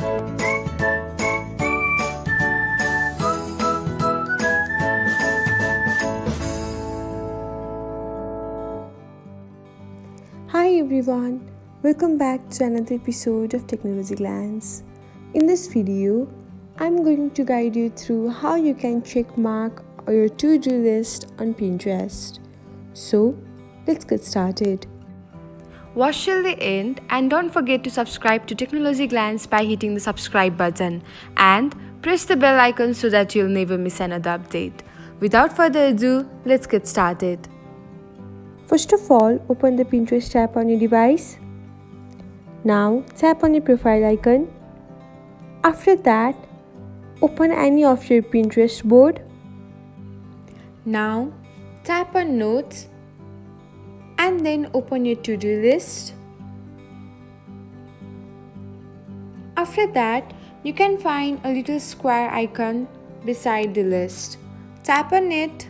Hi everyone, welcome back to another episode of Technologyglance. In this video, I'm going to guide you through how you can check mark your to-do list on Pinterest. So, let's get started. Watch till the end and don't forget to subscribe to Technologyglance by hitting the subscribe button and press the bell icon so that you'll never miss another update. Without further ado, let's get started. First of all, open the Pinterest app on your device. Now, tap on your profile icon. After that, open any of your Pinterest board. Now, tap on Notes and then open your to-do list. After that, you can find a little square icon beside the list. Tap on it.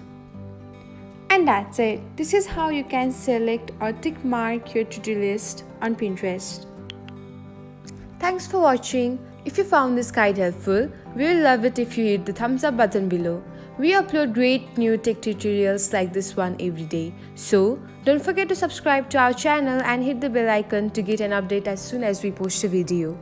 And that's it. This is how you can select or tick mark your to-do list on Pinterest. Thanks for watching. If you found this guide helpful, we will love it if you hit the thumbs up button below. We upload great new tech tutorials like this one every day. So, don't forget to subscribe to our channel and hit the bell icon to get an update as soon as we post a video.